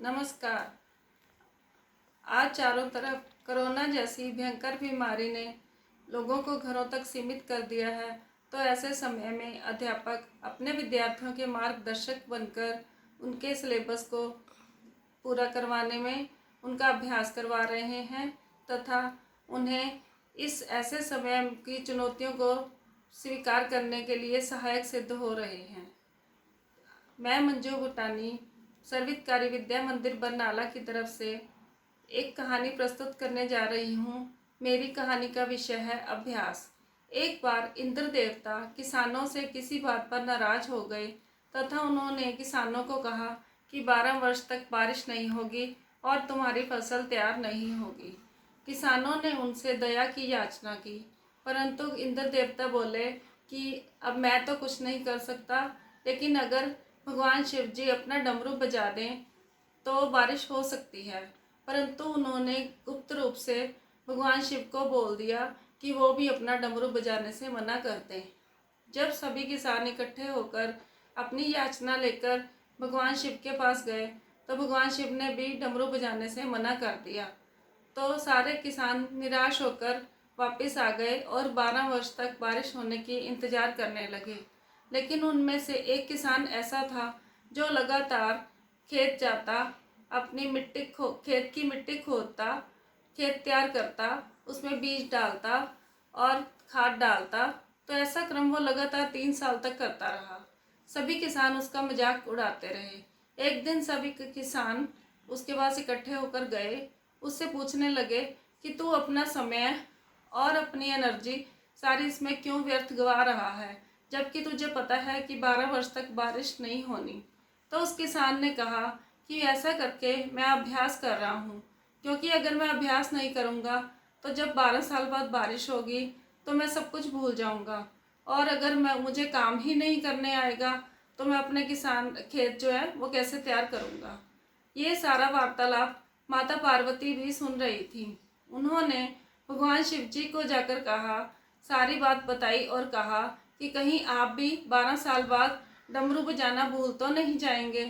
नमस्कार। आज चारों तरफ कोरोना जैसी भयंकर बीमारी ने लोगों को घरों तक सीमित कर दिया है। तो ऐसे समय में अध्यापक अपने विद्यार्थियों के मार्गदर्शक बनकर उनके सिलेबस को पूरा करवाने में उनका अभ्यास करवा रहे हैं तथा उन्हें इस ऐसे समय की चुनौतियों को स्वीकार करने के लिए सहायक सिद्ध हो रहे हैं। मैं मंजू भूटानी सर्वहितकारी विद्या मंदिर बरनाला की तरफ से एक कहानी प्रस्तुत करने जा रही हूँ। मेरी कहानी का विषय है अभ्यास। एक बार इंद्र देवता किसानों से किसी बात पर नाराज हो गए तथा उन्होंने किसानों को कहा कि 12 वर्ष तक बारिश नहीं होगी और तुम्हारी फसल तैयार नहीं होगी। किसानों ने उनसे दया की याचना की, परंतु इंद्र देवता बोले कि अब मैं तो कुछ नहीं कर सकता, लेकिन अगर भगवान शिव जी अपना डमरू बजा दें तो बारिश हो सकती है। परंतु उन्होंने गुप्त रूप से भगवान शिव को बोल दिया कि वो भी अपना डमरू बजाने से मना कर दें। जब सभी किसान इकट्ठे होकर अपनी याचना लेकर भगवान शिव के पास गए तो भगवान शिव ने भी डमरू बजाने से मना कर दिया। तो सारे किसान निराश होकर वापस आ गए और 12 वर्ष तक बारिश होने की इंतज़ार करने लगे। लेकिन उनमें से एक किसान ऐसा था जो लगातार खेत जाता, अपनी खेत की मिट्टी खोदता, खेत तैयार करता, उसमें बीज डालता और खाद डालता। तो ऐसा क्रम वो लगातार 3 साल तक करता रहा। सभी किसान उसका मजाक उड़ाते रहे। एक दिन सभी किसान उसके पास इकट्ठे होकर गए, उससे पूछने लगे कि तू अपना समय और अपनी एनर्जी सारी इसमें क्यों व्यर्थ गवा रहा है, जबकि तुझे पता है कि 12 वर्ष तक बारिश नहीं होनी। तो उस किसान ने कहा कि ऐसा करके मैं अभ्यास कर रहा हूँ, क्योंकि अगर मैं अभ्यास नहीं करूँगा तो जब 12 साल बाद बारिश होगी तो मैं सब कुछ भूल जाऊँगा, और अगर मुझे काम ही नहीं करने आएगा तो मैं अपने किसान खेत जो है वो कैसे तैयार करूँगा। ये सारा वार्तालाप माता पार्वती भी सुन रही थी। उन्होंने भगवान शिव जी को जाकर कहा, सारी बात बताई और कहा कि कहीं आप भी 12 साल बाद डमरू बजाना भूल तो नहीं जाएंगे।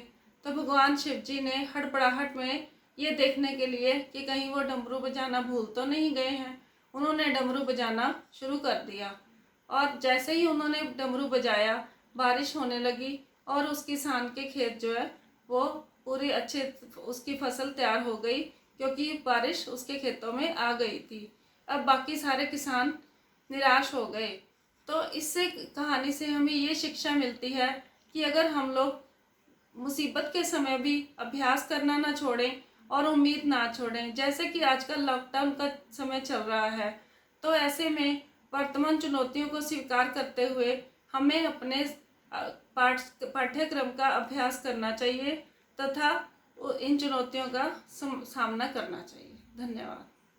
तो भगवान शिव जी ने हड़बड़ाहट में ये देखने के लिए कि कहीं वो डमरू बजाना भूल तो नहीं गए हैं, उन्होंने डमरू बजाना शुरू कर दिया। और जैसे ही उन्होंने डमरू बजाया, बारिश होने लगी और उस किसान के खेत जो है वो पूरी अच्छे उसकी फसल तैयार हो गई, क्योंकि बारिश उसके खेतों में आ गई थी। अब बाकी सारे किसान निराश हो गए। तो इससे कहानी से हमें ये शिक्षा मिलती है कि अगर हम लोग मुसीबत के समय भी अभ्यास करना ना छोड़ें और उम्मीद ना छोड़ें, जैसे कि आजकल लॉकडाउन का समय चल रहा है, तो ऐसे में वर्तमान चुनौतियों को स्वीकार करते हुए हमें अपने पाठ्यक्रम का अभ्यास करना चाहिए तथा इन चुनौतियों का सामना करना चाहिए। धन्यवाद।